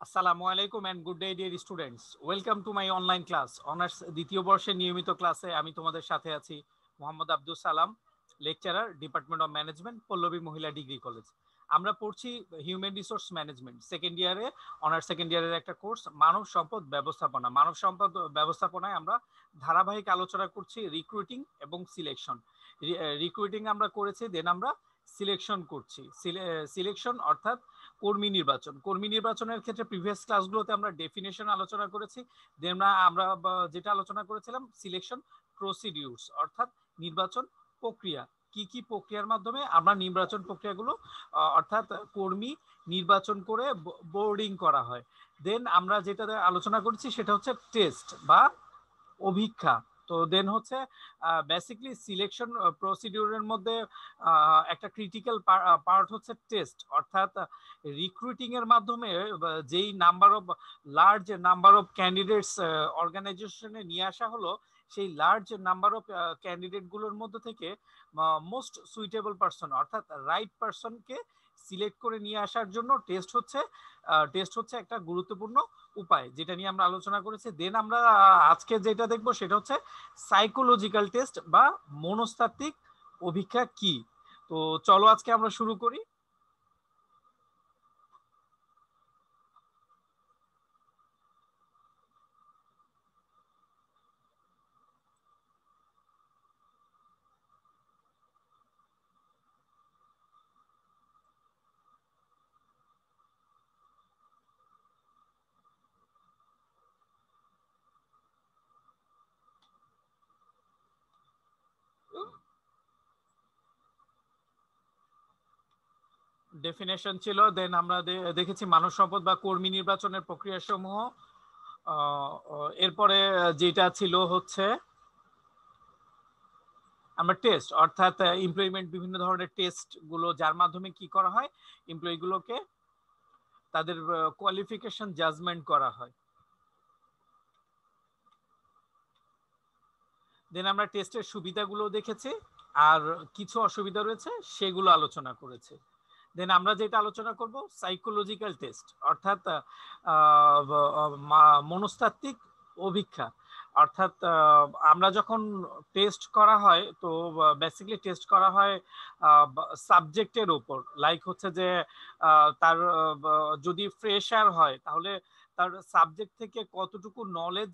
আসসালামু আলাইকুম and good day dear students, welcome to my online class. Honours দ্বিতীয় বর্ষের নিয়মিত ক্লাসে আমি তোমাদের সাথে আছি Mohammad Abdul Salam, lecturer, department of management, Pallabi মহিলা ডিগ্রি কলেজ। আমরা পড়ছি হিউম্যান রিসোর্স ম্যানেজমেন্ট সেকেন্ড ইয়ারে, অনার্স সেকেন্ড ইয়ারের একটা কোর্স মানব সম্পদ ব্যবস্থাপনা। মানব সম্পদ ব্যবস্থাপনায় আমরা ধারাবাহিক আলোচনা করছি রিক্রুটিং এবং সিলেকশন। রিক্রুটিং আমরা করেছি, দেন আমরা সিলেকশন করছি। সিলেকশন অর্থাৎ কর্মী নির্বাচন। কর্মী নির্বাচনের ক্ষেত্রে প্রিভিয়াস ক্লাসগুলোতে আমরা ডেফিনেশন আলোচনা করেছি। দেন আমরা যেটা আলোচনা করেছিলাম সিলেকশন প্রসিডিউরস অর্থাৎ নির্বাচন প্রক্রিয়া, কি কি প্রক্রিয়ার মাধ্যমে আমরা নির্বাচন প্রক্রিয়াগুলো অর্থাৎ কর্মী নির্বাচন করে বোর্ডিং করা হয়। দেন আমরা যেটা আলোচনা করেছি সেটা হচ্ছে টেস্ট বা অভিক্ষা। তো দেন হচ্ছে বেসিকলি সিলেকশন প্রসিডিউরের মধ্যে একটা ক্রিটিক্যাল পার্ট হচ্ছে টেস্ট, অর্থাৎ রিক্রুটিং এর মাধ্যমে যেই number of large number of candidates অর্গানাইজেশনে নিয়ে আসা হলো, সেই লার্জ নাম্বার অফ ক্যান্ডিডেট গুলোর মধ্যে থেকে মোস্ট সুইটেবল পারসন অর্থাৎ রাইট পারসনকে সিলেক্ট করে নিয়ে আসার জন্য টেস্ট হচ্ছে একটা গুরুত্বপূর্ণ উপায়, যেটা নিয়ে আমরা আলোচনা করেছি। দেন আমরা আজকে যেটা দেখবো সেটা হচ্ছে সাইকোলজিক্যাল টেস্ট বা মনস্তাত্ত্বিক অভিক্ষা কি। তো চলো আজকে আমরা শুরু করি। ডেফিনেশন ছিল, দেন আমরা দেখেছি মানব সম্পদ বা কর্মী নির্বাচনের প্রক্রিয়া সমূহ। এরপরে যেটা ছিল হচ্ছে আমরা টেস্ট অর্থাৎ এমপ্লয়মেন্ট, বিভিন্ন ধরনের টেস্ট গুলো যার মাধ্যমে কি করা হয়, এমপ্লয়ি গুলোকে তাদের কোয়ালিফিকেশন জাজমেন্ট করা হয়। দেন আমরা টেস্টের সুবিধাগুলো দেখেছি, আর কিছু অসুবিধা রয়েছে সেগুলো আলোচনা করেছি। দেন আমরা যেটা আলোচনা করব সাইকোলজিক্যাল টেস্ট অর্থাৎ মনস্তাত্ত্বিক অভিক্ষা। অর্থাৎ আমরা যখন টেস্ট করা হয়, তো বেসিক্যালি টেস্ট করা হয় সাবজেক্টের উপর, লাইক হচ্ছে যে তার যদি ফ্রেশার হয় তাহলে তার সাবজেক্ট থেকে কতটুকু নলেজ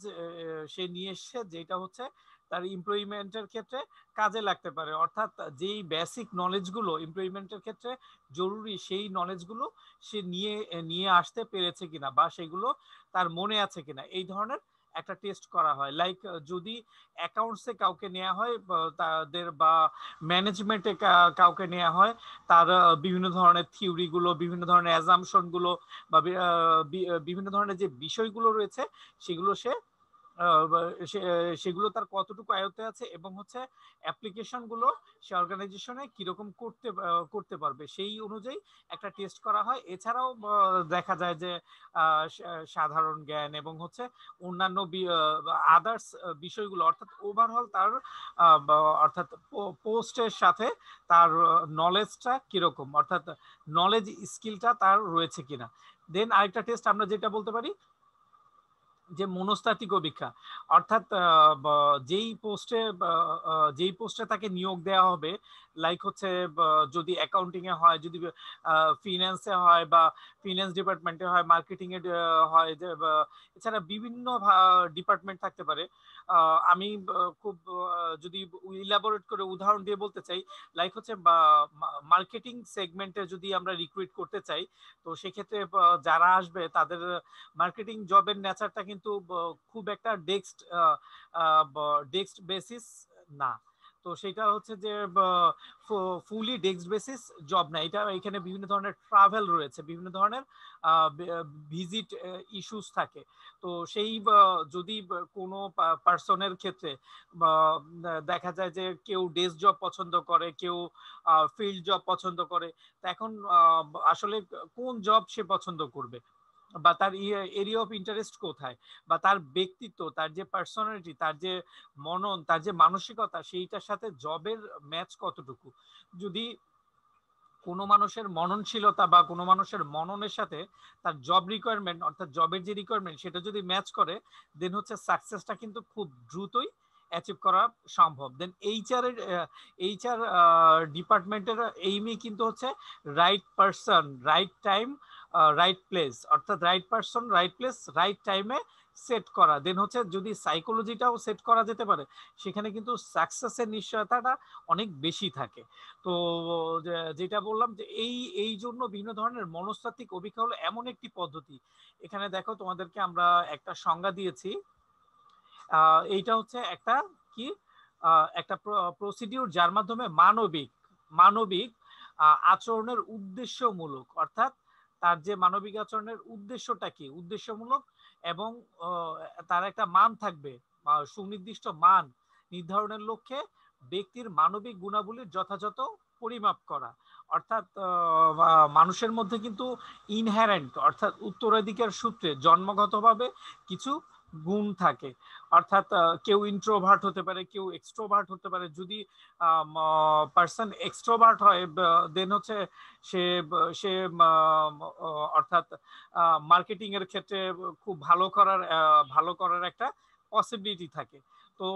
সে নিয়ে এসছে, যেটা হচ্ছে তার এমপ্লয়মেন্টের ক্ষেত্রে কাজে লাগতে পারে। অর্থাৎ যেই বেসিক নলেজগুলো এমপ্লয়মেন্টের ক্ষেত্রে জরুরি, সেই নলেজগুলো সে নিয়ে নিয়ে আসতে পেরেছে কিনা বা সেগুলো তার মনে আছে কিনা, এই ধরনের একটা টেস্ট করা হয়। লাইক যদি অ্যাকাউন্টসে কাউকে নেওয়া হয় তাদের বা ম্যানেজমেন্টে কাউকে নেওয়া হয়, তার বিভিন্ন ধরনের থিওরিগুলো, বিভিন্ন ধরনের অ্যাজাম্পশনগুলো বা বিভিন্ন ধরনের যে বিষয়গুলো রয়েছে সেগুলো সেগুলো তার কতটুকু আয়ত্তে আছে এবং হচ্ছে অ্যাপ্লিকেশন গুলো সে অর্গানাইজেশনে কিরকম করতে পারবে, সেই অনুযায়ী একটা টেস্ট করা হয়। এছাড়াও দেখা যায় যে সাধারণ জ্ঞান এবং হচ্ছে অন্যান্য আদার্স বিষয়গুলো, অর্থাৎ ওভারঅল তার অর্থাৎ পোস্টের সাথে তার নলেজটা কিরকম, অর্থাৎ নলেজ স্কিলটা তার রয়েছে কিনা। দেন আরেকটা টেস্ট আমরা যেটা বলতে পারি যে মনস্তাত্ত্বিক অভিক্ষা, অর্থাৎ যেই পোস্টে তাকে নিয়োগ দেওয়া হবে, লাইক হচ্ছে যদি অ্যাকাউন্টিং এ হয়, যদি ফিন্যান্সে হয় বা ফিন্যান্স ডিপার্টমেন্টে হয়, মার্কেটিং এ হয়, যে এছাড়া বিভিন্ন ডিপার্টমেন্ট থাকতে পারে। আমি খুব যদি ইলাবোরেট করে উদাহরণ দিয়ে বলতে চাই, লাইক হচ্ছে মার্কেটিং সেগমেন্টে যদি আমরা রিক্রুইট করতে চাই, তো সেক্ষেত্রে যারা আসবে তাদের মার্কেটিং জবের নেচারটা কিন্তু খুব একটা ডেস্ক বেসিস না। তো সেটা হচ্ছে যে ফুলি ডেস্ক বেসিস জব না, এটা এখানে বিভিন্ন ধরনের ট্রাভেল রয়েছে, বিভিন্ন ধরনের ভিজিট ইস্যুস থাকে। তো সেই যদি কোনো পার্সনের ক্ষেত্রে দেখা যায় যে কেউ ডেস্ক জব পছন্দ করে, কেউ ফিল্ড জব পছন্দ করে, তো এখন আসলে কোন জব সে পছন্দ করবে বা তার এরিয়া অফ ইন্টারেস্ট কোথায়, বা তার ব্যক্তিত্ব, তার যে পার্সোনালিটি, তার যে মনন, তার যে মানসিকতা, সেইটার সাথে জবের ম্যাচ কতটুকু। যদি কোনো মানুষের মননশীলতা বা কোনো মানুষের মননের সাথে তার জব রিকোয়ারমেন্ট অর্থাৎ জবের যে রিকোয়ারমেন্ট সেটা যদি ম্যাচ করে, দেন হচ্ছে সাকসেসটা কিন্তু খুব দ্রুতই অ্যাচিভ করা সম্ভব। দেন এইচআর ডিপার্টমেন্টের এইমই কিন্তু হচ্ছে right person right time right place, অর্থাৎ right person right place right টাইমে সেট করা। দেন হচ্ছে যদি সাইকোলজিটাও সেট করা যেতে পারে, সেখানে কিন্তু সাকসেসের নিশ্চয়তাটা অনেক বেশি থাকে। তো যেটা বললাম যে এই জন্য বিভিন্ন ধরনের মনস্তাত্ত্বিক অভিজ্ঞতা হলো এমন একটি পদ্ধতি। এখানে দেখো তোমাদেরকে আমরা একটা সংজ্ঞা দিয়েছি। এইটা হচ্ছে একটা কি একটা প্রসিডিউর যার মাধ্যমে মানবিক আচরণের উদ্দেশ্যমূলক, অর্থাৎ তার যে মানবিক আচরণের উদ্দেশ্যটা কি, উদ্দেশ্যমূলক, এবং তার একটা মান থাকবে, সুনির্দিষ্ট মান নির্ধারণের লক্ষ্যে ব্যক্তির মানবিক গুণাবলীর যথাযথ পরিমাপ করা। অর্থাৎ মানুষের মধ্যে কিন্তু ইনহেরেন্ট অর্থাৎ উত্তরাধিকার সূত্রে জন্মগতভাবে কিছু গুণ থাকে। অর্থাৎ কেউ ইন্ট্রোভার্ট হতে পারে, কেউ এক্সট্রোভার্ট হতে পারে। যদি পার্সন এক্সট্রোভার্ট হয়, দেন হচ্ছে সে সে অর্থাৎ মার্কেটিং এর ক্ষেত্রে খুব ভালো করার একটা পসিবিলিটি থাকে। তো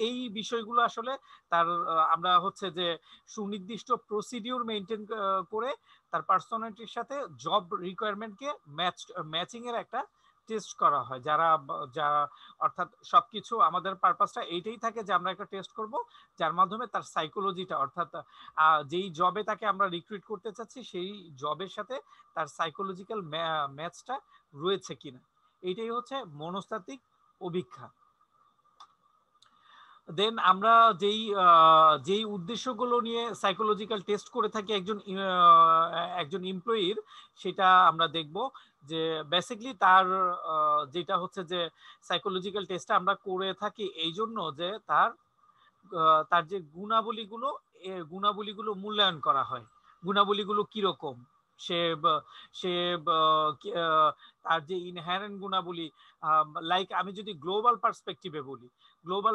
এই বিষয়গুলো আসলে তার আমরা হচ্ছে যে সুনির্দিষ্ট প্রসিডিউর মেনটেন করে তার পার্সোনালিটির সাথে জব রিকোয়ারমেন্টকে ম্যাচিং এর একটা টেস্ট করা হয়। যা অর্থাৎ সবকিছু আমাদের পারপাসটা এইটাই থাকে যে আমরা একটা টেস্ট করব যার মাধ্যমে তার সাইকোলজিটা, অর্থাৎ যেই জবে তাকে আমরা রিক্রুইট করতে চাচ্ছি সেই জবের সাথে তার সাইকোলজিক্যাল ম্যাচটা রয়েছে কিনা। এইটাই হচ্ছে মনস্তাত্ত্বিক অভিক্ষা। দেন আমরা যেই উদ্দেশ্যগুলো নিয়ে সাইকোলজিক্যাল টেস্ট করে থাকি একজন এমপ্লয়ির, সেটা আমরা দেখব যে বেসিক্যালি তার যেটা হচ্ছে যে সাইকোলজিক্যাল টেস্টটা আমরা করে থাকি এই জন্য যে তার যে গুণাবলীগুলো মূল্যায়ন করা হয়। গুণাবলীগুলো কিরকম, সে সে তার যে ইনহেরেন্ট গুণাবলী, লাইক আমি যদি গ্লোবাল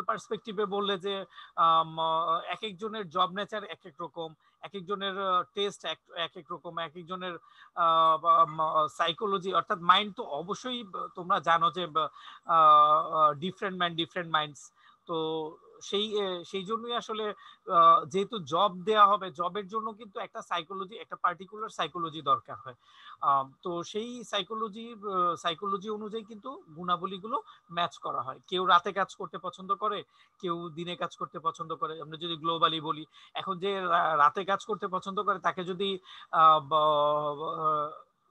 পার্সপেক্টিভে বললে যে এক একজনের জব নেচার এক এক রকম, এক একজনের টেস্ট এক এক রকম, এক একজনের সাইকোলজি অর্থাৎ মাইন্ড তো অবশ্যই তোমরা জানো যে ডিফারেন্ট মাইন্ডস। তো সেই জন্যই আসলে যেহেতু জব দেয়া হবে, জবের জন্য কিন্তু একটা পার্টিকুলার সাইকোলজি দরকার হয়। তো সেই সাইকোলজি অনুযায়ী কিন্তু গুণাবলীগুলো ম্যাচ করা হয়। কেউ রাতে কাজ করতে পছন্দ করে, কেউ দিনে কাজ করতে পছন্দ করে। আমরা যদি গ্লোবালি বলি, এখন যে রাতে কাজ করতে পছন্দ করে তাকে যদি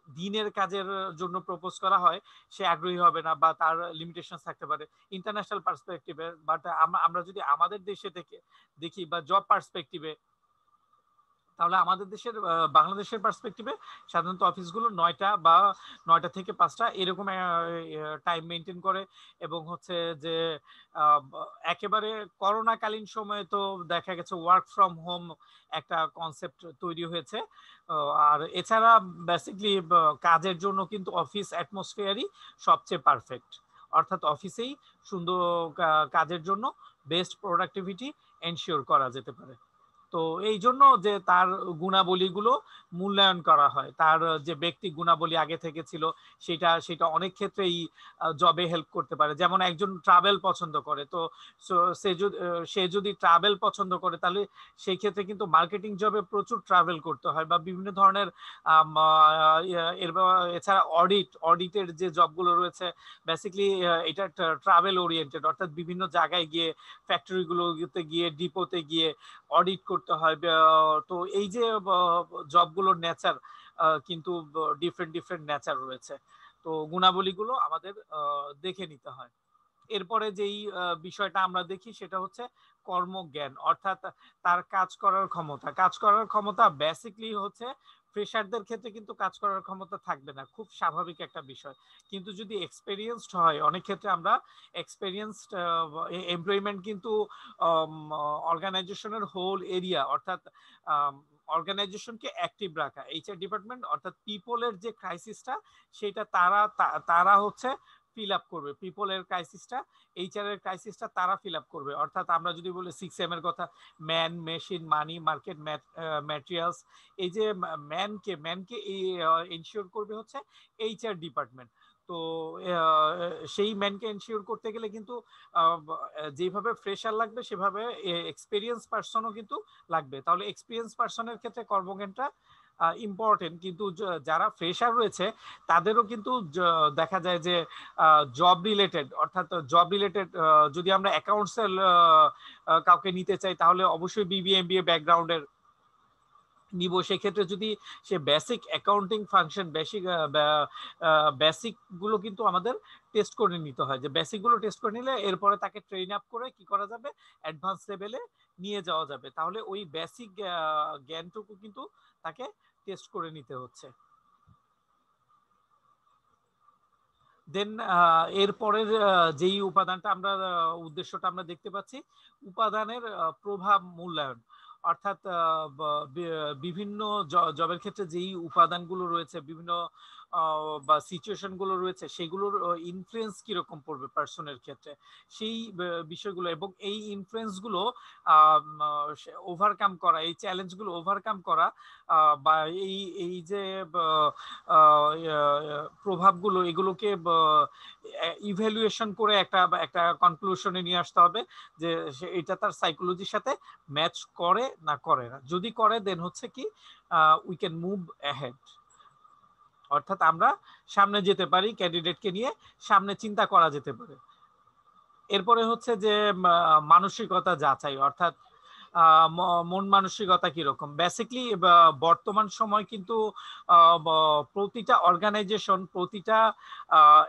দিনের কাজের জন্য প্রপোজ করা হয়, সে আগ্রহী হবে না বা তার লিমিটেশন থাকতে পারে ইন্টারন্যাশনাল পার্সপেক্টিভে। বাট আমরা যদি আমাদের দেশে থেকে দেখি বা জব পার্সপেক্টিভে, তাহলে আমাদের বাংলাদেশের পার্সপেক্টিভে সাধারণত অফিসগুলো 9টা থেকে 5টা এরকম টাইম মেনটেন করে। এবং হচ্ছে যে একেবারে করোনাকালীন সময়ে তো দেখা গেছে ওয়ার্ক ফ্রম হোম একটা কনসেপ্ট তৈরি হয়েছে। আর এছাড়া বেসিকলি কাজের জন্য কিন্তু অফিস অ্যাটমসফিয়ারই সবচেয়ে পারফেক্ট। অর্থাৎ অফিসেই সুন্দর কাজের জন্য বেস্ট প্রোডাক্টিভিটি এনশিওর করা যেতে পারে। তো এই জন্য যে তার গুণাবলীগুলো মূল্যায়ন করা হয়, তার যে ব্যক্তি গুণাবলী আগে থেকে ছিল সেটা অনেক ক্ষেত্রেই জবে হেল্প করতে পারে। যেমন একজন ট্রাভেল পছন্দ করে, তো সে যদি ট্রাভেল পছন্দ করে তাহলে সেই ক্ষেত্রে কিন্তু মার্কেটিং জবে প্রচুর ট্রাভেল করতে হয় বা বিভিন্ন ধরনের এছাড়া অডিটের যে জবগুলো রয়েছে বেসিক্যালি এটা ট্রাভেল ওরিয়েন্টেড, অর্থাৎ বিভিন্ন জায়গায় গিয়ে ফ্যাক্টরিগুলোতে গিয়ে ডিপোতে গিয়ে অডিট করতে হয়। তো এই যে জবগুলোর নেচার কিন্তু ডিফারেন্ট নেচার রয়েছে। তো গুণাবলীগুলো আমাদের দেখে নিতে হয়। এরপরে যেই বিষয়টা আমরা দেখি সেটা হচ্ছে কর্মজ্ঞান, অর্থাৎ তার কাজ করার ক্ষমতা বেসিক্যালি হচ্ছে ফ্রেশারদের ক্ষেত্রে কিন্তু কাজ করার ক্ষমতা থাকবে না, খুব স্বাভাবিক একটা বিষয়। কিন্তু যদি এক্সপেরিয়েন্সড হয়, অনেক ক্ষেত্রে আমরা এক্সপেরিয়েন্সড এমপ্লয়মেন্ট কিন্তু অর্গানাইজেশনের হোল এরিয়া অর্থাৎ অর্গানাইজেশনকে অ্যাক্টিভ রাখা, এইচআর ডিপার্টমেন্ট অর্থাৎ পিপলের যে ক্রাইসিসটা সেটা তারা হচ্ছে ফিল আপ করবে, পিপলের ক্রাইসিসটা, এইচআর এর ক্রাইসিসটা তারা ফিল আপ করবে। অর্থাৎ আমরা যদি বলি 6M এর কথা, ম্যান, মেশিন, মানি, মার্কেট, ম্যাটেরিয়ালস, এই যে ম্যানকে ইনশিওর করবে হচ্ছে এইচআর ডিপার্টমেন্ট। তো সেই ম্যানকে এনশিওর করতে গেলে কিন্তু যেভাবে ফ্রেশার লাগবে সেভাবে এক্সপেরিয়েন্স পার্সনও কিন্তু লাগবে। তাহলে এক্সপিরিয়েন্স পার্সনের ক্ষেত্রে কর্মজ্ঞানটা ইম্পর্টেন্ট, কিন্তু যারা ফ্রেশার রয়েছে তাদেরও কিন্তু দেখা যায় যে জব রিলেটেড, অর্থাৎ জব রিলেটেড যদি আমরা অ্যাকাউন্টসের কাউকে নিতে চাই তাহলে অবশ্যই বিবিএ এমবিএ ব্যাকগ্রাউন্ডের নিব। সেক্ষেত্রে যদি সে বেসিক অ্যাকাউন্টিং ফাংশন, বেসিক গুলো কিন্তু আমাদের টেস্ট করে নিতে হয়, যে বেসিক গুলো টেস্ট করে নিলে এরপরে তাকে ট্রেন আপ করে কি করা যাবে, অ্যাডভান্স লেভেলে নিয়ে যাওয়া যাবে। তাহলে ওই বেসিক জ্ঞানটুকু কিন্তু তাকে টেস্ট করে নিতে হচ্ছে। দেন এরপরের যেই উপাদানটা আমরা উদ্দেশ্যটা আমরা দেখতে পাচ্ছি, উপাদানের প্রভাব মূল্যায়ন। অর্থাৎ বিভিন্ন জবের ক্ষেত্রে যেই উপাদানগুলো রয়েছে, বিভিন্ন বা সিচুয়েশন গুলো রয়েছে, সেগুলোর ইনফ্লুয়েন্স কিরকম পড়বে পার্সনের ক্ষেত্রে, সেই বিষয়গুলো, এবং এই ইনফ্লুয়েন্স গুলো ওভারকাম করা, এই চ্যালেঞ্জ গুলো ওভারকাম করা, বা এই যে প্রভাবগুলো, এগুলোকে ইভ্যালুয়েশন করে একটা কনক্লুশনে নিয়ে আসতে হবে যে এটা তার সাইকোলজির সাথে ম্যাচ করে না করে না। যদি করে দেন হচ্ছে কি উই ক্যান মুভ অ্যাহেড, অর্থাৎ আমরা সামনে যেতে পারি, ক্যান্ডিডেটকে নিয়ে সামনে চিন্তা করা যেতে পারে। এরপরে হচ্ছে যে মানসিকতা যাচাই, অর্থাৎ মন মানসিকতা কিরকম। বেসিকলি বর্তমান সময় কিন্তু প্রতিটা অর্গানাইজেশন, প্রতিটা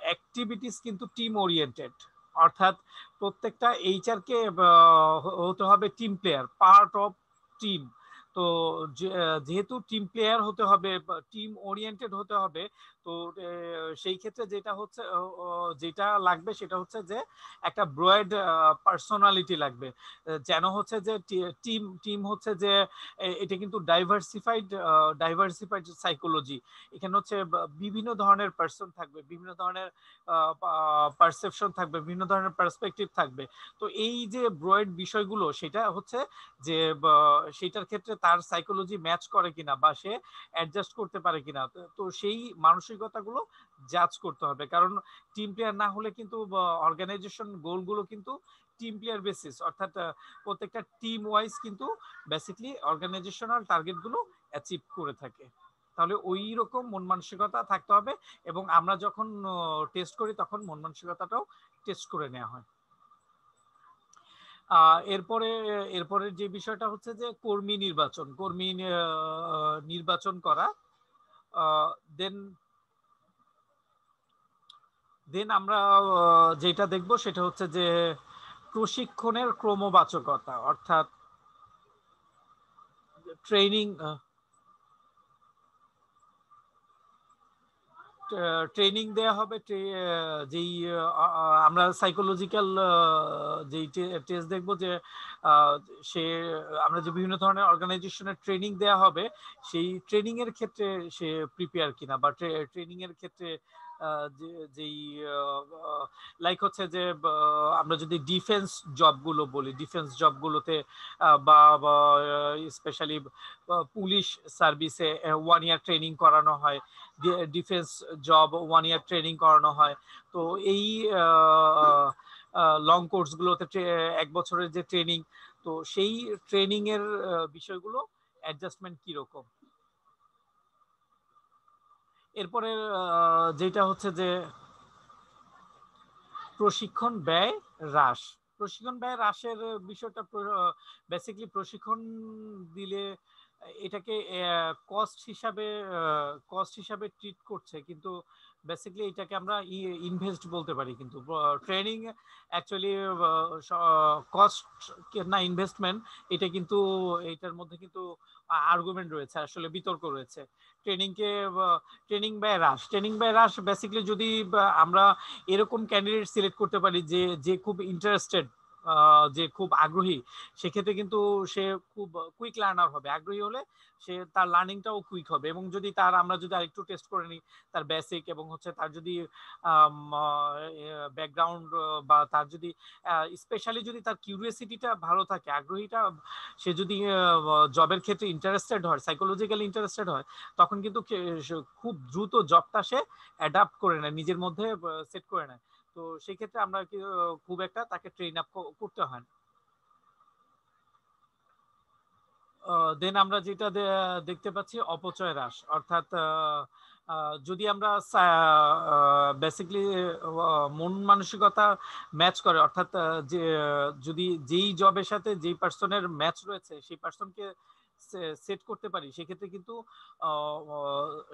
অ্যাক্টিভিটিস কিন্তু টিম ওরিয়েন্টেড, অর্থাৎ প্রত্যেকটা এইচআর কে হতে হবে team player, part of team. তো যেহেতু টিম প্লেয়ার হতে হবে, টিম ওরিয়েন্টেড হতে হবে, তো সেই ক্ষেত্রে যেটা লাগবে সেটা হচ্ছে যে একটা ব্রড পার্সোনালিটি লাগবে, যেন হচ্ছে যে টিম হচ্ছে যে এটা কিন্তু ডাইভার্সিফাইড সাইকোলজি। এখানে হচ্ছে বিভিন্ন ধরনের পার্সন থাকবে, বিভিন্ন ধরনের পারসেপশন থাকবে, বিভিন্ন ধরনের পার্সপেক্টিভ থাকবে। তো এই যে ব্রড বিষয়গুলো, সেটা হচ্ছে যে সেটার ক্ষেত্রে তার সাইকোলজি ম্যাচ করে কিনা বা সে অ্যাডজাস্ট করতে পারে কিনা, তো সেই মানসিকতাগুলো জাজ করতে হবে। কারণ টিম প্লেয়ার না হলে কিন্তু অর্গানাইজেশন গোলগুলো কিন্তু টিম প্লেয়ার বেসিস, অর্থাৎ প্রত্যেকটা টিম ওয়াইজ কিন্তু বেসিকলি অর্গানাইজেশনাল টার্গেট গুলো অ্যাচিভ করে থাকে। তাহলে ওই রকম মন মানসিকতা থাকতে হবে, এবং আমরা যখন টেস্ট করি তখন মন মানসিকতাটাও টেস্ট করে নেওয়া হয়। এরপরের যে বিষয়টা হচ্ছে যে কর্মী নির্বাচন করা। দেন আমরা যেটা দেখব সেটা হচ্ছে যে প্রশিক্ষণের ক্রমবাচকতা, অর্থাৎ ট্রেনিং দেয়া হবে। যেই আমরা সাইকোলজিক্যাল যেই টেস্ট দেখবো যে সে আমরা যে বিভিন্ন ধরনের অর্গানাইজেশনের ট্রেনিং দেয়া হবে, সেই ট্রেনিং এর ক্ষেত্রে সে প্রিপেয়ার কিনা, বা ট্রেনিং এর ক্ষেত্রে যেই লাইক হচ্ছে যে আমরা যদি ডিফেন্স জবগুলো বলি, ডিফেন্স জবগুলোতে বা স্পেশালি পুলিশ সার্ভিসে 1 ইয়ার ট্রেনিং করানো হয়, ডিফেন্স জব 1 ইয়ার ট্রেনিং করানো হয়। তো এই লং কোর্সগুলোতে 1 বছরের যে ট্রেনিং, তো সেই ট্রেনিং এর বিষয়গুলো অ্যাডজাস্টমেন্ট কিরকম। এরপরে যেটা হচ্ছে যে প্রশিক্ষণ ব্যয় হ্রাসের বিষয়টা বেসিক্যালি প্রশিক্ষণ দিলে এটাকে কস্ট হিসাবে ট্রিট করছে, কিন্তু বেসিক্যালি এটাকে আমরা ইনভেস্ট বলতে পারি। কিন্তু ট্রেনিং অ্যাকচুয়ালি কস্ট না ইনভেস্টমেন্ট, এটা কিন্তু এটার মধ্যে কিন্তু আর্গুমেন্ট রয়েছে, আসলে বিতর্ক রয়েছে। ট্রেনিং ব্যয় হ্রাস বেসিক্যালি যদি আমরা এরকম ক্যান্ডিডেট সিলেক্ট করতে পারি যে খুব ইন্টারেস্টেড যে খুব আগ্রহী, সেক্ষেত্রে কিন্তু সে খুব কুইক লার্নার হবে। আগ্রহী হলে সে তার লার্নিংটাও কুইক হবে। এবং যদি আমরা যদি আরেকটু টেস্ট করে নিই তার বেসিক এবং হচ্ছে তার যদি ব্যাকগ্রাউন্ড বা তার যদি স্পেশালি যদি তার কিউরিওসিটিটা ভালো থাকে, আগ্রহীটা, সে যদি জবের ক্ষেত্রে ইন্টারেস্টেড হয়, সাইকোলজিক্যালি ইন্টারেস্টেড হয়, তখন কিন্তু খুব দ্রুত জবটা সে অ্যাডাপ্ট করে নেয়, নিজের মধ্যে সেট করে নেয়। তো সেই ক্ষেত্রে আমরা খুব একটা তাকে ট্রেন আপ করতে হয় না। দেন আমরা যেটা দেখতে পাচ্ছি অপচয় হ্রাস, অর্থাৎ যদি আমরা বেসিকলি মন মানসিকতা ম্যাচ করে, অর্থাৎ যে যদি যেই জবের সাথে যেই পার্সনের ম্যাচ রয়েছে সেই পার্সনকে সেট করতে পারি, সেক্ষেত্রে কিন্তু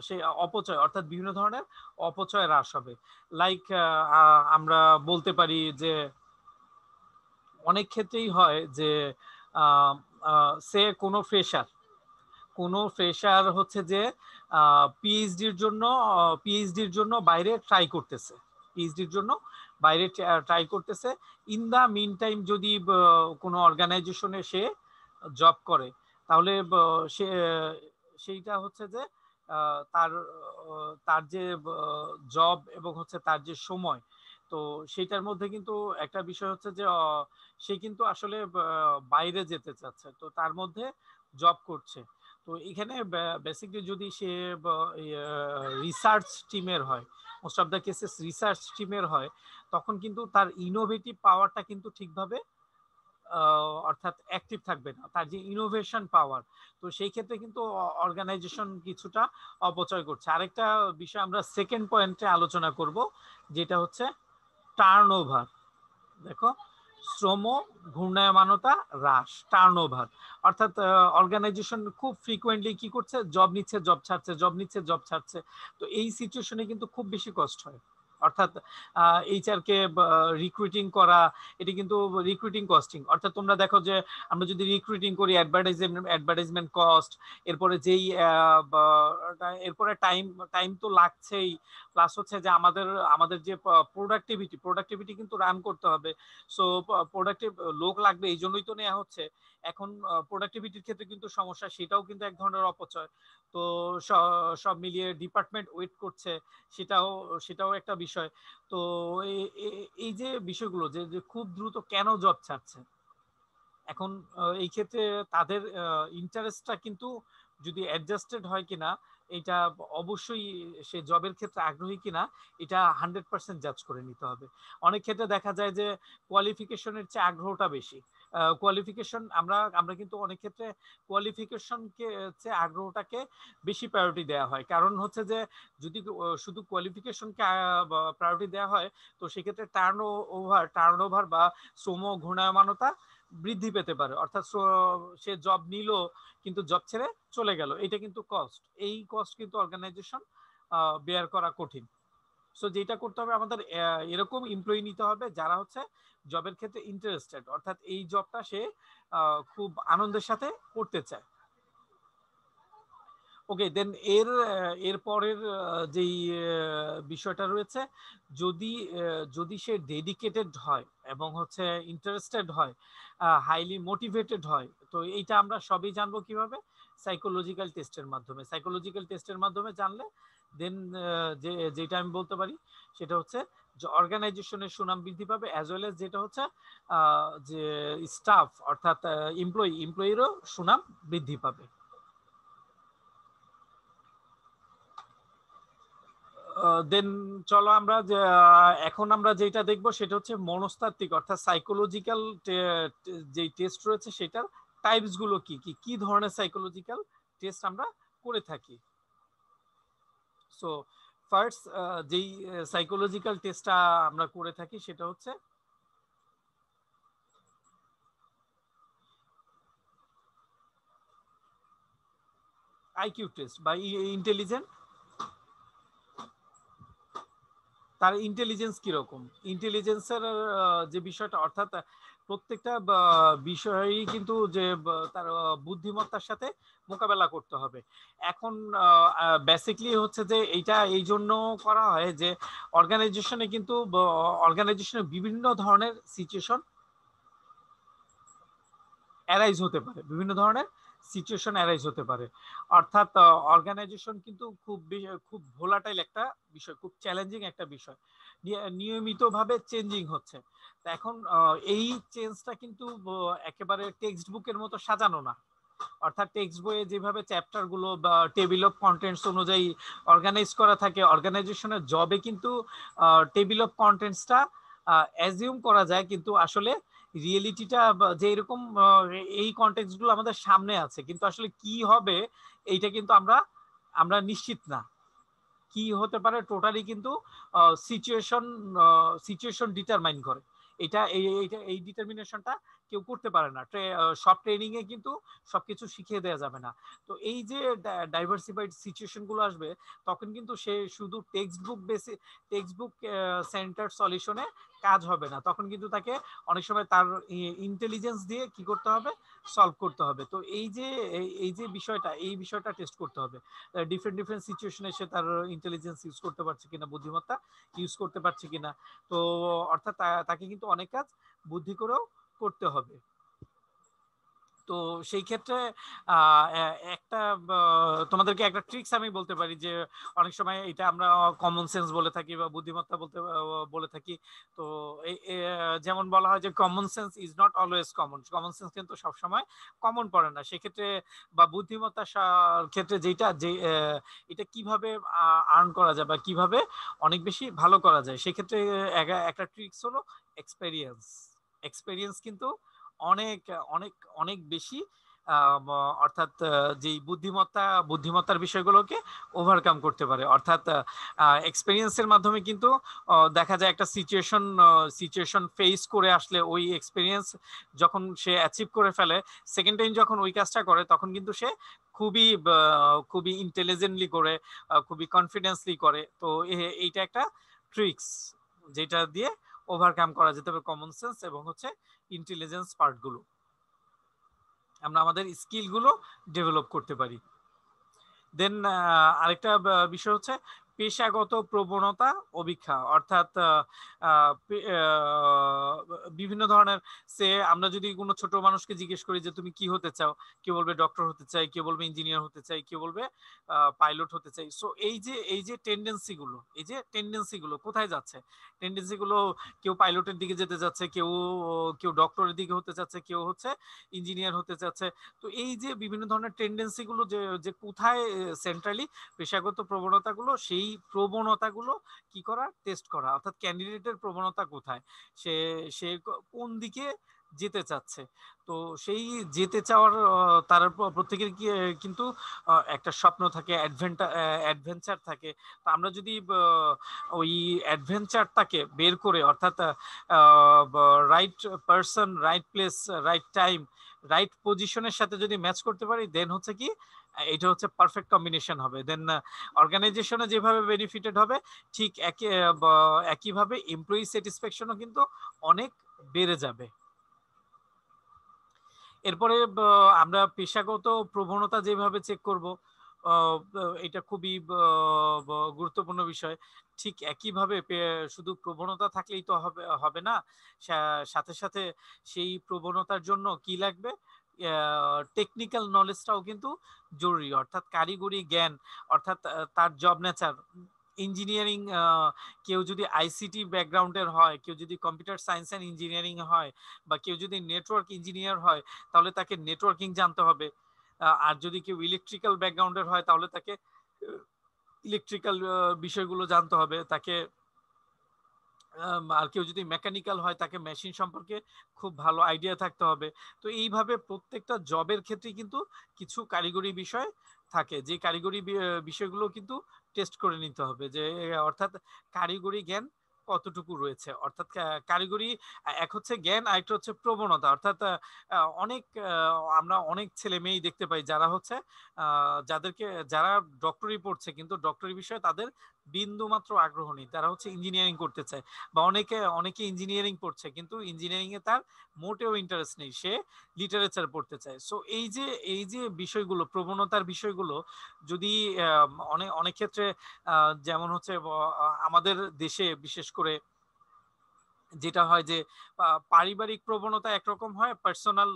সেই অপচয় অর্থাৎ বিভিন্ন ধরনের অপচয় হ্রাস হবে। লাইক আমরা বলতে পারি যে অনেক ক্ষেত্রেই হয় যে সে কোনো ফ্রেশার হচ্ছে যে পিএইচডির জন্য বাইরে ট্রাই করতেছে, ইন দা মিন টাইম যদি কোনো অর্গানাইজেশনে সে জব করে, তাহলে সে সেইটা হচ্ছে যে তার তার যে জব এবং হচ্ছে তার যে সময়, তো সেইটার মধ্যে কিন্তু একটা বিষয় হচ্ছে যে সে কিন্তু আসলে বাইরে যেতে চাচ্ছে, তো তার মধ্যে জব করছে। তো এখানে বেসিকলি যদি সে রিসার্চ টিমের হয়, most of the cases research টিমের হয়, তখন কিন্তু তার ইনোভেটিভ পাওয়ারটা কিন্তু ঠিকভাবে অর্থাৎ অ্যাক্টিভ থাকবে না, তার যে ইনোভেশন পাওয়ার। তো সেই ক্ষেত্রে কিন্তু অর্গানাইজেশন কিছুটা অপচয় করছে। আরেকটা বিষয় আমরা সেকেন্ড পয়েন্টে আলোচনা করব, যেটা হচ্ছে টার্নওভার। দেখো, শ্রম ঘূর্ণায়মানতা হ্রাস, টার্নওভার, অর্থাৎ অর্গানাইজেশন খুব ফ্রিকোয়েন্টলি কি করছে, জব নিচ্ছে জব ছাড়ছে, জব নিচ্ছে জব ছাড়ছে। তো এই সিচুয়েশনে কিন্তু খুব বেশি কষ্ট হয়, অর্থাৎ এইচআর কে রিক্রুটিং করা, এটি কিন্তু রিক্রুটিং কস্টিং। অর্থাৎ তোমরা দেখো যে আমরা যদি রিক্রুটিং করি, অ্যাডভার্টাইজমেন্ট কস্ট, এরপরে যেই এরপরে টাইম টাইম তো লাগছেই, প্লাস হচ্ছে যে আমাদের যে প্রোডাক্টিভিটি কিন্তু রান করতে হবে। সো প্রোডাক্টিভ লোক লাগবে, এই জন্যই তো নেওয়া হচ্ছে। এখন প্রোডাক্টিভিটির ক্ষেত্রে কিন্তু সমস্যা, সেটাও কিন্তু এক ধরনের অপচয়। তো সব মিলিয়ে ডিপার্টমেন্ট ওয়েট করছে, সেটাও একটা বিষয়। তো এই যে বিষয়গুলো যে খুব দ্রুত কেন জব ছাড়ছে, এখন এই ক্ষেত্রে তাদের ইন্টারেস্টটা কিন্তু যদি অ্যাডজাস্টেড হয় কিনা, এটা অবশ্যই সে জবের ক্ষেত্রে আগ্রহী কিনা, এটা 100% জাজ করে নিতে হবে। অনেক ক্ষেত্রে দেখা যায় যে কোয়ালিফিকেশনের চেয়ে আগ্রহটা বেশি। কোয়ালিফিকেশন আমরা কিন্তু অনেক ক্ষেত্রে কোয়ালিফিকেশনকে চেয়ে আগ্রহটাকে বেশি প্রায়োরিটি দেওয়া হয়। কারণ হচ্ছে যে যদি শুধু কোয়ালিফিকেশনকে প্রায়োরিটি দেওয়া হয়, তো সেক্ষেত্রে টার্নওভার বা শ্রম ঘূর্ণায়মানতা বৃদ্ধি পেতে পারে। অর্থাৎ সে জব নিল কিন্তু জব ছেড়ে চলে গেল, এটা কিন্তু কস্ট। এই কস্ট কিন্তু অর্গানাইজেশন বেয়ার করা কঠিন। সো যেটা করতে হবে আমাদের, এরকম এমপ্লয়ি নিতে হবে যারা হচ্ছে জবের ক্ষেত্রে ইন্টারেস্টেড, অর্থাৎ এই জবটা সে খুব আনন্দের সাথে করতে চায়। ওকে, দেন এর পরের যেই বিষয়টা রয়েছে, যদি যদি সে ডেডিকেটেড হয় এবং হচ্ছে ইন্টারেস্টেড হয়, হাইলি মোটিভেটেড হয়, তো এইটা আমরা সবই জানবো কিভাবে, সাইকোলজিক্যাল টেস্টের মাধ্যমে জানলে দেন যেটা আমি বলতে পারি সেটা হচ্ছে যে অর্গানাইজেশনের সুনাম বৃদ্ধি পাবে, অ্যাজ ওয়েল এজ যেটা হচ্ছে যে স্টাফ অর্থাৎ এমপ্লয়িরও সুনাম বৃদ্ধি পাবে। দেন চলো আমরা এখন আমরা যেটা দেখবো সেটা হচ্ছে মনস্তাত্ত্বিক অর্থাৎ সাইকোলজিক্যাল যে টেস্ট রয়েছে সেটার টাইপস গুলো কি কি কি ধরনের সাইকোলজিক্যাল টেস্ট আমরা করে থাকি। সো ফার্স্ট যেই সাইকোলজিক্যাল টেস্টটা আমরা করে থাকি সেটা হচ্ছে আইকিউ টেস্ট বা ইন্টেলিজেন্ট। তার ইন্টেলিজেন্স কিরকম, ইন্টেলিজেন্সের যে বিষয়টা, অর্থাৎ প্রত্যেকটা বিষয়ই কিন্তু যে তার বুদ্ধিমত্তার সাথে মোকাবেলা করতে হবে। এখন বেসিকলি হচ্ছে যে এইটা এই জন্য করা হয় যে অর্গানাইজেশনে বিভিন্ন ধরনের সিচুয়েশন অ্যারাইজ হতে পারে, বিভিন্ন ধরনের সিচুয়েশন অ্যারাইজ হতে পারে। অর্থাৎ অর্গানাইজেশন কিন্তু খুব ভোলাটাইল একটা বিষয়, খুব চ্যালেঞ্জিং একটা বিষয়, নিয়মিতভাবে চেঞ্জিং হচ্ছে। তো এখন এই চেঞ্জটা কিন্তু একেবারে টেক্সট বুকের মতো সাজানো না। অর্থাৎ টেক্সট বইয়ে যেভাবে চ্যাপ্টার গুলো বা টেবিল অফ কন্টেন্টস অনুযায়ী অর্গানাইজ করা থাকে, অর্গানাইজেশনের জবে কিন্তু টেবিল অফ কন্টেন্টসটা অ্যাজিউম করা যায়, কিন্তু আসলে রিয়েলিটিটা যে এরকম এই কন্টেক্সট গুলো আমাদের সামনে আছে, কিন্তু আসলে কি হবে এইটা কিন্তু আমরা আমরা নিশ্চিত না। কি হতে পারে টোটালি কিন্তু সিচুয়েশন সিচুয়েশন ডিটারমাইন করে। এই ডিটারমিনেশনটা কেউ করতে পারে না। সব ট্রেনিং এ কিন্তু সবকিছু শিখিয়ে দেওয়া যাবে না। তো এই যে ডাইভার্সিফাইড সিচুয়েশন গুলো আসবে, তখন কিন্তু সে শুধু টেক্সট বুক সেন্টার সলিউশনে কাজ হবে না, তখন কিন্তু তাকে অনেক সময় তার ইন্টেলিজেন্স দিয়ে কি করতে হবে, সলভ করতে হবে। তো এই যে বিষয়টা, এই বিষয়টা টেস্ট করতে হবে। ডিফারেন্ট ডিফারেন্ট সিচুয়েশনে সে তার ইন্টেলিজেন্স ইউজ করতে পারছে কিনা, বুদ্ধিমত্তা ইউজ করতে পারছে কিনা। তো অর্থাৎ তাকে কিন্তু অনেক কাজ বুদ্ধি করেও করতে হবে। তো সেই ক্ষেত্রে একটা তোমাদেরকে একটা ট্রিক্স আমি বলতে পারি, যে অনেক সময় এটা আমরা কমন সেন্স বলে থাকি বা বুদ্ধিমত্তা বলে থাকি। তো যেমন বলা হয় যে common sense is not always common, common sense কিন্তু সবসময় কমন পড়ে না। সেক্ষেত্রে বা বুদ্ধিমত্তার ক্ষেত্রে যেটা যে এটা কিভাবে আর্ন করা যায় বা কিভাবে অনেক বেশি ভালো করা যায়, সেক্ষেত্রে একটা ট্রিক্স হলো এক্সপেরিয়েন্স। এক্সপেরিয়েন্স কিন্তু অনেক অনেক অনেক বেশি অর্থাৎ যেই বুদ্ধিমত্তার বিষয়গুলোকে ওভারকাম করতে পারে। অর্থাৎ এক্সপেরিয়েন্সের মাধ্যমে কিন্তু দেখা যায় একটা সিচুয়েশন ফেস করে আসলে ওই এক্সপেরিয়েন্স যখন সে অ্যাচিভ করে ফেলে, সেকেন্ড টাইম যখন ওই কাজটা করে তখন কিন্তু সে খুবই ইন্টেলিজেন্টলি করে, খুবই কনফিডেন্সলি করে। তো এইটা একটা ট্রিক্স যেটা দিয়ে ওভারকাম করা যেতে পারে কমন সেন্স এবং হচ্ছে ইন্টেলিজেন্স পার্টগুলো, আমরা আমাদের স্কিলগুলো ডেভেলপ করতে পারি। দেন আরেকটা বিষয় হচ্ছে পেশাগত প্রবণতা অভিক্ষা। অর্থাৎ বিভিন্ন ধরনের আমরা যদি কোনো ছোট মানুষকে জিজ্ঞেস করি যে তুমি কি হতে চাও, কেউ বলবে ডক্টর হতে চাই, কেউ বলবে ইঞ্জিনিয়ার হতে চাই, কেউ বলবে পাইলট হতে চাই। সো এই যে টেন্ডেন্সি গুলো কোথায় যাচ্ছে? টেন্ডেন্সি গুলো কেউ পাইলটের দিকে যেতে যাচ্ছে, কেউ কেউ ডক্টরের দিকে হতে চাচ্ছে, কেউ হচ্ছে ইঞ্জিনিয়ার হতে চাচ্ছে। তো এই যে বিভিন্ন ধরনের টেন্ডেন্সি গুলো যে কোথায় সেন্ট্রালি পেশাগত প্রবণতাগুলো, সেই প্রবণতাগুলো কি করা, টেস্ট করা। অর্থাৎ ক্যান্ডিডেটের প্রবণতা কোথায়, সে সে কোন দিকে যেতে চাচ্ছে। তো সেই যেতে চাওয়ার তার প্রত্যেকের কিন্তু একটা স্বপ্ন থাকে, অ্যাডভেঞ্চার থাকে। তো আমরা যদি ওই অ্যাডভেঞ্চারটাকে বের করে, অর্থাৎ right person, right place, right time, right পজিশনের সাথে যদি ম্যাচ করতে পারি, দেন হচ্ছে কি এটা হচ্ছে পারফেক্ট কম্বিনেশন হবে। দেন অর্গানাইজেশনে যেভাবে বেনিফিটেড হবে, ঠিক একইভাবে এমপ্লয়ি স্যাটিসফ্যাকশনও কিন্তু অনেক বেড়ে যাবে। এরপরে আমরা পেশাগত প্রবণতা যেভাবে চেক করব, এটা খুবই গুরুত্বপূর্ণ বিষয়। ঠিক একইভাবে শুধু প্রবণতা থাকলেই তো হবে না, সাথে সাথে সেই প্রবণতার জন্য কি লাগবে, টেকনিক্যাল নলেজটাও কিন্তু জরুরি। অর্থাৎ কারিগরি জ্ঞান, অর্থাৎ তার জব নেচার। ইঞ্জিনিয়ারিং, কেউ যদি আইসিটি ব্যাকগ্রাউন্ডের হয়, কেউ যদি কম্পিউটার সায়েন্স অ্যান্ড ইঞ্জিনিয়ারিং হয়, বা কেউ যদি নেটওয়ার্ক ইঞ্জিনিয়ার হয়, তাহলে তাকে নেটওয়ার্কিং জানতে হবে। আর যদি কেউ ইলেকট্রিক্যাল ব্যাকগ্রাউন্ডের হয়, তাহলে তাকে ইলেকট্রিক্যাল বিষয়গুলো জানতে হবে তাকে। আর কেউ যদি মেকানিক্যাল হয়, তাকে মেশিন সম্পর্কে খুব ভালো আইডিয়া থাকতে হবে। তো এইভাবে প্রত্যেকটা জবের ক্ষেত্রে কিন্তু কিছু কারিগরি বিষয় থাকে, যে কারিগরি বিষয়গুলো কিন্তু টেস্ট করে নিতে হবে, যে অর্থাৎ কারিগরি জ্ঞান কতটুকু রয়েছে। অর্থাৎ কারিগরি এক হচ্ছে জ্ঞান, আরেকটা হচ্ছে প্রবণতা। অর্থাৎ আমরা অনেক ছেলে মেয়েই দেখতে পাই যারা হচ্ছে যারা ডক্টরি পড়ছে, কিন্তু ডক্টরি বিষয়ে তাদের বিন্দু মাত্র আগ্রহ নেই, তারা হচ্ছে ইঞ্জিনিয়ারিং করতে চায়। বা অনেকে ইঞ্জিনিয়ারিং পড়ছে, কিন্তু ইঞ্জিনিয়ারিং এ তার মোটেও ইন্টারেস্ট নেই, সে লিটারেচার পড়তে চায়। সো এই যে বিষয়গুলো, প্রবণতার বিষয়গুলো যদি অনেক অনেক ক্ষেত্রে যেমন হচ্ছে আমাদের দেশে বিশেষ করে যেটা হয় যে পারিবারিক প্রবণতা একরকম হয়, পার্সোনাল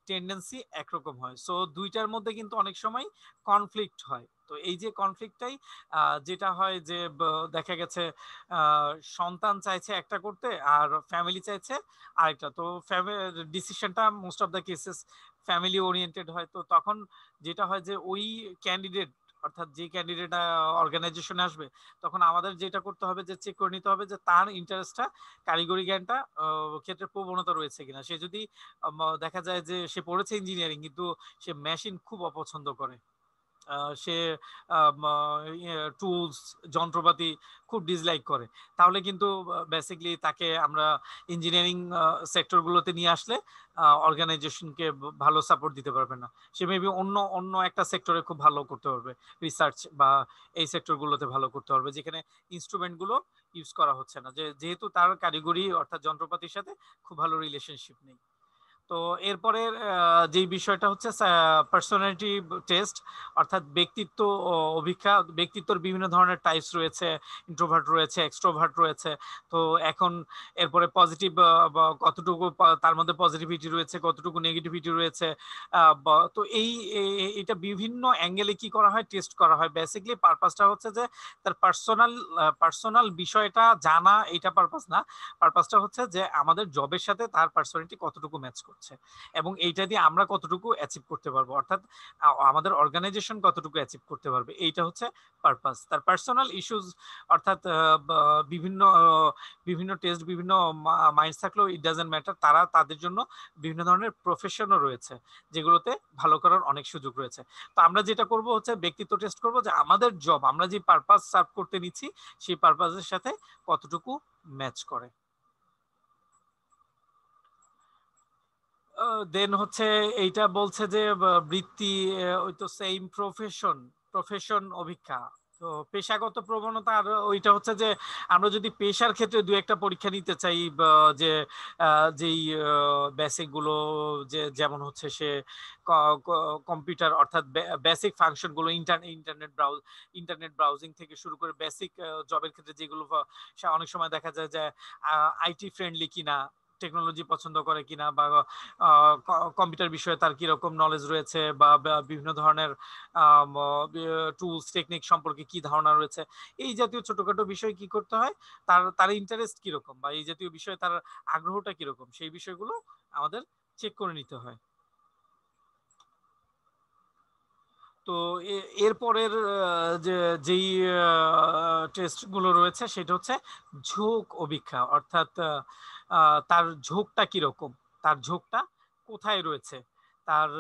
টেন্ডেন্সি একরকম হয়। সো দুইটার মধ্যে কিন্তু অনেক সময় কনফ্লিক্ট হয়। তো এই যে কনফ্লিক্টটাই যেটা হয় যে দেখা গেছে সন্তান চাইছে একটা করতে আর ফ্যামিলি চাইছে আরেকটা। তো ডিসিশনটা most of the cases family oriented হয়। তো তখন যেটা হয় যে ওই ক্যান্ডিডেট, অর্থাৎ যে ক্যান্ডিডেট অর্গানাইজেশনে আসবে, তখন আমাদের যেটা করতে হবে যে চেক করে নিতে হবে যে তার ইন্টারেস্টটা, কারিগরি জ্ঞানটা ক্ষেত্রে প্রবণতা রয়েছে কিনা। সে যদি দেখা যায় যে সে পড়েছে ইঞ্জিনিয়ারিং কিন্তু সে মেশিন খুব অপছন্দ করে, সে টুলস যন্ত্রপাতি খুব ডিসলাইক করে, তাহলে কিন্তু বেসিকলি তাকে আমরা ইঞ্জিনিয়ারিং সেক্টরগুলোতে নিয়ে আসলে অর্গানাইজেশনকে ভালো সাপোর্ট দিতে পারবে না। সে মেবি অন্য অন্য একটা সেক্টরে খুব ভালো করতে পারবে, রিসার্চ বা এই সেক্টরগুলোতে ভালো করতে পারবে যেখানে ইনস্ট্রুমেন্টগুলো ইউজ করা হচ্ছে না, যেহেতু তার কারিগরি অর্থাৎ যন্ত্রপাতির সাথে খুব ভালো রিলেশনশিপ নেই। তো এরপরে যেই বিষয়টা হচ্ছে পার্সোনালিটি টেস্ট, অর্থাৎ ব্যক্তিত্ব অভিজ্ঞা। ব্যক্তিত্বর বিভিন্ন ধরনের টাইপস রয়েছে, ইন্ট্রোভার্ট রয়েছে, এক্সট্রোভার্ট রয়েছে। তো এখন এরপরে পজিটিভ কতটুকু তার মধ্যে পজিটিভিটি রয়েছে, কতটুকু নেগেটিভিটি রয়েছে। তো এটা বিভিন্ন অ্যাঙ্গেলে কি করা হয়, টেস্ট করা হয়। বেসিকলি পারপাসটা হচ্ছে যে তার পার্সোনাল বিষয়টা জানা, এইটা পারপাস না। পারপাসটা হচ্ছে যে আমাদের জবের সাথে তার পার্সোনালিটি কতটুকু ম্যাচ করছে এবং এইটা দিয়ে আমরা কতটুকু অ্যাচিভ করতে পারবো, অর্থাৎ আমাদের অর্গানাইজেশন কতটুকু অ্যাচিভ করতে পারবে, এইটা হচ্ছে পারপাস। তার পার্সোনাল ইস্যুস অর্থাৎ বিভিন্ন বিভিন্ন টেস্ট, বিভিন্ন মাইন্ডস থাকলেও ইট ডাজন্ট ম্যাটার, তারা তাদের জন্য বিভিন্ন ধরনের প্রফেশনও রয়েছে যেগুলোতে ভালো করার অনেক সুযোগ রয়েছে। তো আমরা যেটা করব হচ্ছে ব্যক্তিত্ব টেস্ট করব যে আমাদের জব, আমরা যে পারপাস সার্ভ করতে নিচ্ছি সেই পারপাসের সাথে কতটুকু ম্যাচ করে। দেন হচ্ছে এইটা বলছে যে বৃত্তি, ওই তো সেম প্রফেশন অভিজ্ঞা। তো পেশাগত প্রবণতা, আর ওইটা হচ্ছে যে আমরা যদি পেশার ক্ষেত্রে দু একটা পরীক্ষা নিতে চাই, যে যেই বেসিক গুলো, যে যেমন হচ্ছে সে কম্পিউটার অর্থাৎ বেসিক ফাংশন গুলো, ইন্টারনেট ব্রাউজিং থেকে শুরু করে বেসিক জবের ক্ষেত্রে যেগুলো অনেক সময় দেখা যায় যে আইটি ফ্রেন্ডলি কিনা, টেকনোলজি পছন্দ করে কিনা, বা কম্পিউটার বিষয়ে তার কিরকম নলেজ রয়েছে, বা বিভিন্ন ধরনের টুলস টেকনিক সম্পর্কে কি ধারণা রয়েছে, এই জাতীয় ছোটখাটো বিষয় কি করতে হয়, তার ইন্টারেস্ট কিরকম বা এই জাতীয় বিষয়ে তার আগ্রহটা কিরকম, সেই বিষয়গুলো আমাদের চেক করে নিতে হয়। তো এরপরের যেই টেস্টগুলো রয়েছে সেটা হচ্ছে ঝোঁক অভিক্ষা, অর্থাৎ তার ঝোঁকটা কিরকম, তার ঝোঁকটা কোথায় রয়েছে, তার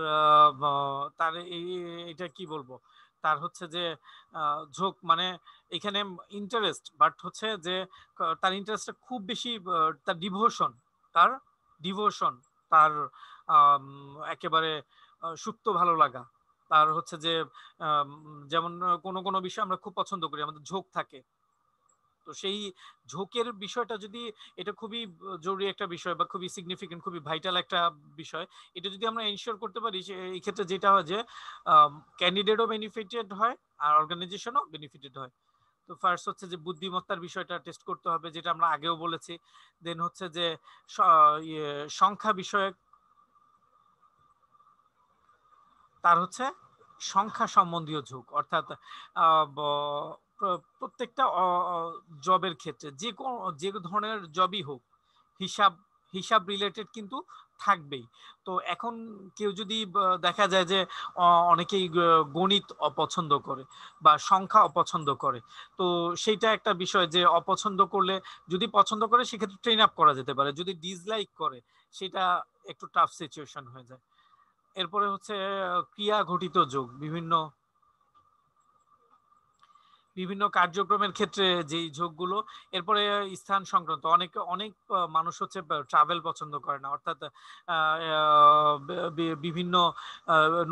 তার এটা কি বলবো, তার হচ্ছে যে ঝোঁক মানে এখানে ইন্টারেস্ট, বাট হচ্ছে যে তার ইন্টারেস্টটা খুব বেশি, তার ডিভোশন, তার একেবারে সুপ্ত ভালো লাগা, তার হচ্ছে যে যেমন কোনো কোনো বিষয় আমরা খুব পছন্দ করি, আমাদের ঝোঁক থাকে। তো সেই ঝোঁকের বিষয়টা যদি, এটা খুবই জরুরি একটা বিষয় বা খুবই সিগনিফিকেন্ট, খুবই ভাইটাল একটা বিষয়। এটা যদি আমরা এনশিওর করতে পারি, এই ক্ষেত্রে যেটা হয় যে ক্যান্ডিডেটও বেনিফিটেড হয় আর অর্গানাইজেশনও বেনিফিটেড হয়। তো ফার্স্ট হচ্ছে যে বুদ্ধিমত্তার বিষয়টা টেস্ট করতে হবে, যেটা আমরা আগেও বলেছি। দেন হচ্ছে যে সংখ্যা বিষয়ক, তার হচ্ছে সংখ্যা সম্বন্ধীয় ঝোঁক, অর্থাৎ প্রত্যেকটা জবের ক্ষেত্রে যে ধরনের জবই হোক, হিসাব হিসাব রিলেটেড কিন্তু থাকবেই। তো এখন কেউ যদি দেখা যায় যে অনেকেই গণিত অপছন্দ করে বা সংখ্যা অপছন্দ করে, তো সেইটা একটা বিষয় যে অপছন্দ করলে, যদি পছন্দ করে সেক্ষেত্রে ট্রেন আপ করা যেতে পারে, যদি ডিসলাইক করে সেটা একটু টাফ সিচুয়েশন হয়ে যায়। এরপরে হচ্ছে ক্রিয়া ঘটিত যোগ, বিভিন্ন বিভিন্ন কার্যক্রমের ক্ষেত্রে যেই ঝোঁকগুলো। এরপরে স্থান সংক্রান্ত, অনেক অনেক মানুষ হচ্ছে ট্রাভেল পছন্দ করে না, অর্থাৎ বিভিন্ন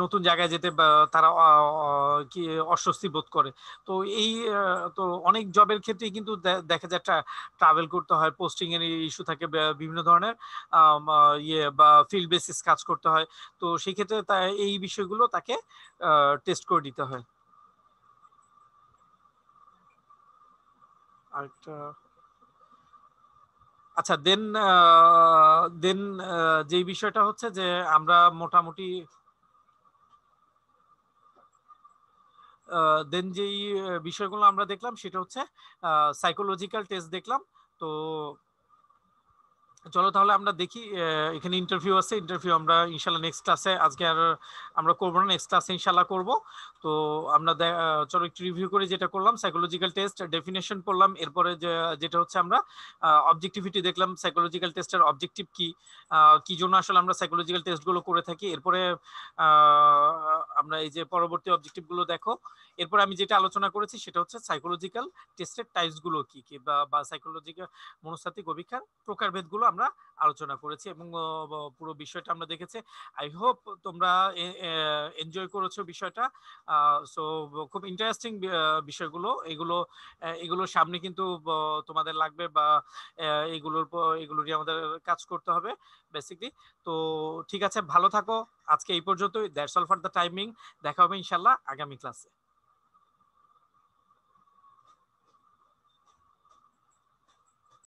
নতুন জায়গায় যেতে তারা কি অস্বস্তি বোধ করে। তো এই তো অনেক জবের ক্ষেত্রেই কিন্তু দেখা যায় ট্রাভেল করতে হয়, পোস্টিং এর ইস্যু থাকে, বিভিন্ন ধরনের ইয়ে বা ফিল্ড বেসিস কাজ করতে হয়। তো সেই ক্ষেত্রে এই বিষয়গুলো তাকে টেস্ট করে দিতে হয়। আরেকটা আচ্ছা, দেন দেন যেই বিষয়টা হচ্ছে যে আমরা মোটামুটি দেন যেই বিষয়গুলো আমরা দেখলাম সেটা হচ্ছে সাইকোলজিক্যাল টেস্ট দেখলাম। তো চলো তাহলে আমরা দেখি, এখানে ইন্টারভিউ আছে, ইন্টারভিউ আমরা ইনশাল্লাহ নেক্সট ক্লাসে, আজকে আর আমরা করবো না, নেক্সট ক্লাসে ইনশাল্লাহ করব। তো আমরা চলো একটু রিভিউ করে যেটা করলাম, সাইকোলজিক্যাল টেস্ট ডেফিনেশন পড়লাম, এরপরে যেটা হচ্ছে আমরা অবজেক্টিভিটি দেখলাম, সাইকোলজিক্যাল টেস্টের অবজেক্টিভ কি, কি জন্য আসলে আমরা সাইকোলজিক্যাল টেস্টগুলো করে থাকি। এরপরে আমরা এই যে পরবর্তী অবজেক্টিভগুলো দেখো। এরপরে আমি যেটা আলোচনা করেছি সেটা হচ্ছে সাইকোলজিক্যাল টেস্টের টাইপসগুলো কি কি, বা সাইকোলজিক্যাল মনস্তাত্ত্বিক অভিক্ষার প্রকারভেদগুলো আমরা আলোচনা করেছি, এবং পুরো বিষয়টা আমরা দেখেছি। আই হোপ তোমরা এনজয় করেছো বিষয়টা। সো খুব ইন্টারেস্টিং বিষয়গুলো, এগুলোর সামনে কিন্তু তোমাদের লাগবে, বা এগুলো নিয়ে আমাদের কাজ করতে হবে বেসিকলি। তো ঠিক আছে, ভালো থাকো, আজকে এই পর্যন্তই। That's all for the timing. দেখা হবে ইনশাল্লাহ আগামী ক্লাসে।